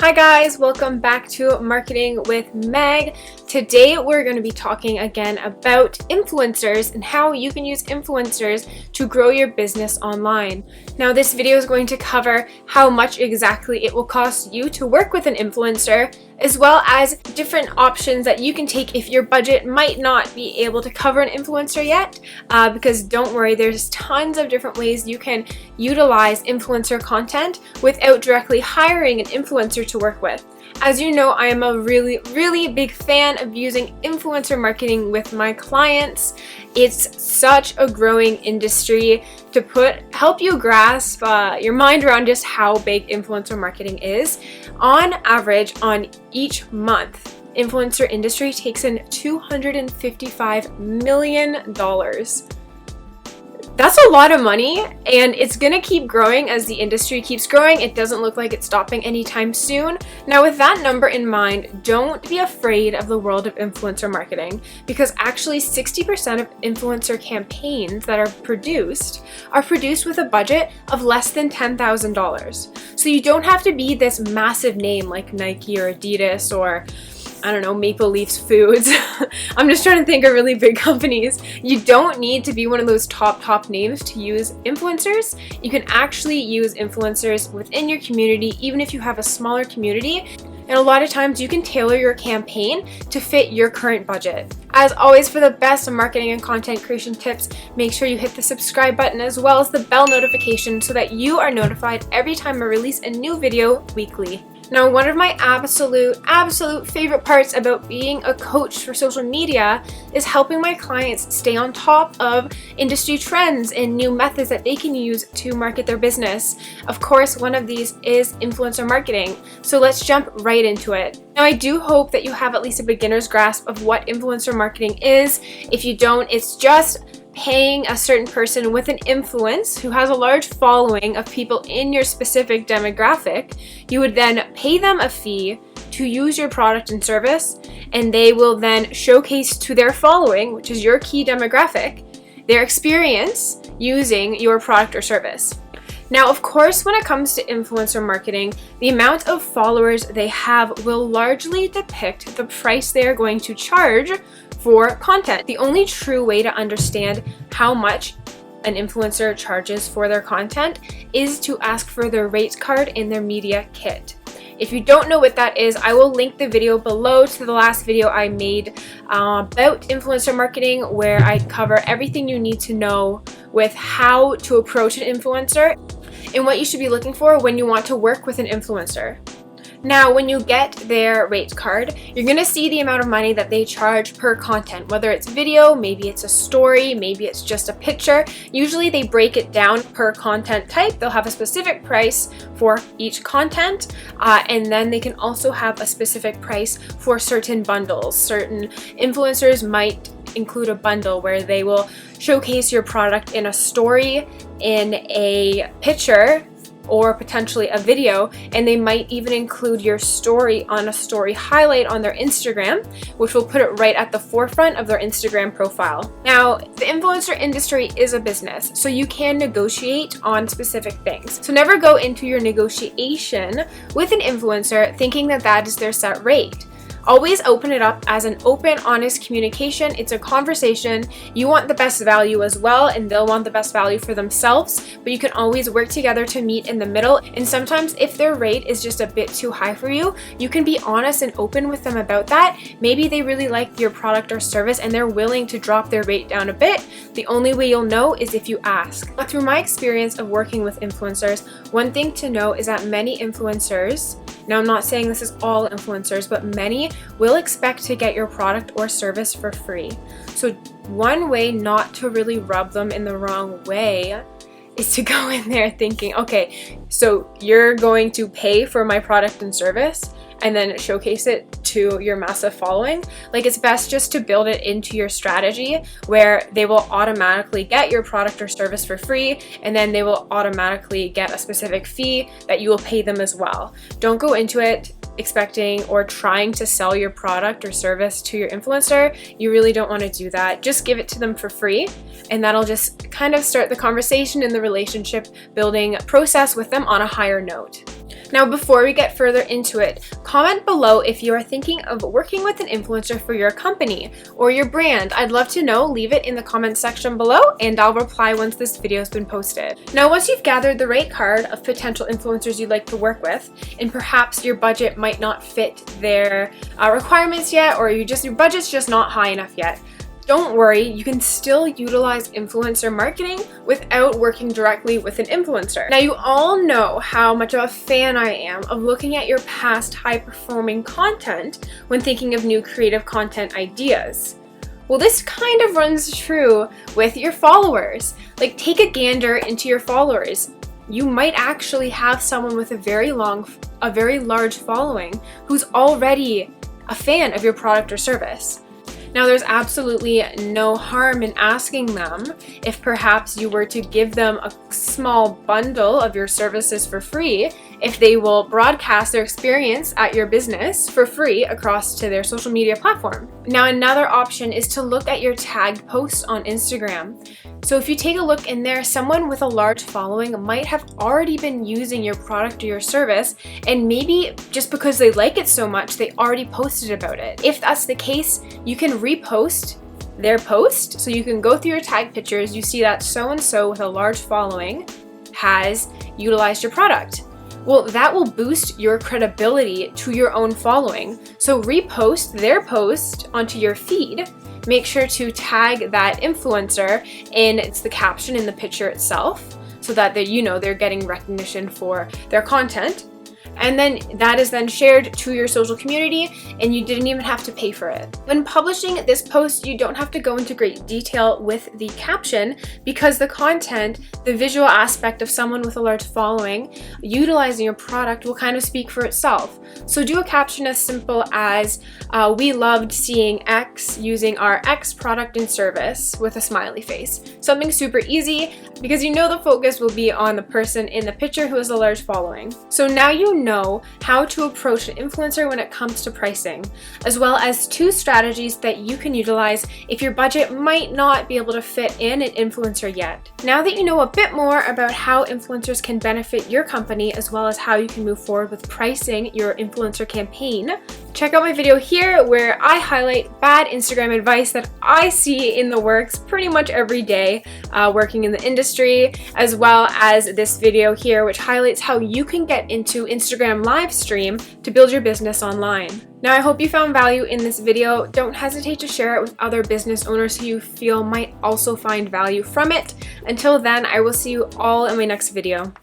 Hi guys, welcome back to Marketing with Meg. Today we're going to be talking again about influencers and how you can use influencers to grow your business online. Now this video is going to cover how much exactly it will cost you to work with an influencer, as well as different options that you can take if your budget might not be able to cover an influencer yet, because don't worry, there's tons of different ways you can utilize influencer content without directly hiring an influencer to work with. As you know, I am a really big fan of using influencer marketing with my clients. It's such a growing industry. To help you grasp your mind around just how big influencer marketing is, on average on each month, influencer industry takes in $255 million. That's a lot of money, and it's gonna keep growing as the industry keeps growing. It doesn't look like it's stopping anytime soon. Now, with that number in mind, don't be afraid of the world of influencer marketing, because actually 60% of influencer campaigns that are produced with a budget of less than $10,000. So you don't have to be this massive name like Nike or Adidas or I don't know, Maple Leafs Foods. I'm just trying to think of really big companies. You don't need to be one of those top names to use influencers. You can actually use influencers within your community, even if you have a smaller community. And a lot of times you can tailor your campaign to fit your current budget. As always, for the best marketing and content creation tips, make sure you hit the subscribe button as well as the bell notification so that you are notified every time I release a new video weekly. Now, one of my absolute favorite parts about being a coach for social media is helping my clients stay on top of industry trends and new methods that they can use to market their business. Of course, one of these is influencer marketing. So let's jump right into it. Now, I do hope that you have at least a beginner's grasp of what influencer marketing is. If you don't, it's just paying a certain person with an influence who has a large following of people in your specific demographic. You would then pay them a fee to use your product and service, and they will then showcase to their following, which is your key demographic, their experience using your product or service. Now, of course, when it comes to influencer marketing, the amount of followers they have will largely depict the price they are going to charge for content. The only true way to understand how much an influencer charges for their content is to ask for their rate card in their media kit. If you don't know what that is, I will link the video below to the last video I made about influencer marketing, where I cover everything you need to know with how to approach an influencer and what you should be looking for when you want to work with an influencer. Now, when you get their rate card, you're going to see the amount of money that they charge per content, whether it's video, maybe it's a story, maybe it's just a picture. Usually they break it down per content type. They'll have a specific price for each content, and then they can also have a specific price for certain bundles. Certain influencers might include a bundle where they will showcase your product in a story, in a picture, or potentially a video, and they might even include your story on a story highlight on their Instagram, which will put it right at the forefront of their Instagram profile. Now, the influencer industry is a business, so you can negotiate on specific things. So never go into your negotiation with an influencer thinking that that is their set rate. Always open it up as an open, honest communication. It's a conversation. You want the best value as well, and they'll want the best value for themselves, but you can always work together to meet in the middle. And sometimes if their rate is just a bit too high for you, you can be honest and open with them about that. Maybe they really like your product or service and they're willing to drop their rate down a bit. The only way you'll know is if you ask. But through my experience of working with influencers, one thing to know is that many influencers, now I'm not saying this is all influencers, but many will expect to get your product or service for free. So one way not to really rub them in the wrong way is to go in there thinking, okay, so you're going to pay for my product and service and then showcase it to your massive following. Like, it's best just to build it into your strategy where they will automatically get your product or service for free, and then they will automatically get a specific fee that you will pay them as well. Don't go into it expecting or trying to sell your product or service to your influencer. You really don't want to do that. Just give it to them for free, and that'll just kind of start the conversation and the relationship building process with them on a higher note. Now, before we get further into it, comment below if you are thinking of working with an influencer for your company or your brand. I'd love to know. Leave it in the comment section below and I'll reply once this video has been posted. Now, once you've gathered the right card of potential influencers you'd like to work with, and perhaps your budget might not fit their requirements yet, or your budget's just not high enough yet, don't worry, you can still utilize influencer marketing without working directly with an influencer. Now, you all know how much of a fan I am of looking at your past high-performing content when thinking of new creative content ideas. Well, this kind of runs true with your followers. Like, take a gander into your followers. You might actually have someone with a very large following who's already a fan of your product or service. Now, there's absolutely no harm in asking them if perhaps you were to give them a small bundle of your services for free, if they will broadcast their experience at your business for free across to their social media platform. Now, another option is to look at your tagged posts on Instagram. So if you take a look in there, someone with a large following might have already been using your product or your service, and maybe just because they like it so much, they already posted about it. If that's the case, you can repost their post. So you can go through your tag pictures, you see that so-and-so with a large following has utilized your product. Well, that will boost your credibility to your own following. So repost their post onto your feed. Make sure to tag that influencer in the caption in the picture itself so that they're getting recognition for their content. And then that is then shared to your social community and you didn't even have to pay for it. When publishing this post, you don't have to go into great detail with the caption because the content, the visual aspect of someone with a large following utilizing your product will kind of speak for itself. So do a caption as simple as, we loved seeing X using our X product and service with a smiley face. Something super easy because the focus will be on the person in the picture who has a large following. So now you know how to approach an influencer when it comes to pricing, as well as 2 strategies that you can utilize if your budget might not be able to fit in an influencer yet. Now that you know a bit more about how influencers can benefit your company, as well as how you can move forward with pricing your influencer campaign, check out my video here where I highlight bad Instagram advice that I see in the works pretty much every day working in the industry, as well as this video here which highlights how you can get into Instagram live stream to build your business online. Now, I hope you found value in this video. Don't hesitate to share it with other business owners who you feel might also find value from it. Until then, I will see you all in my next video.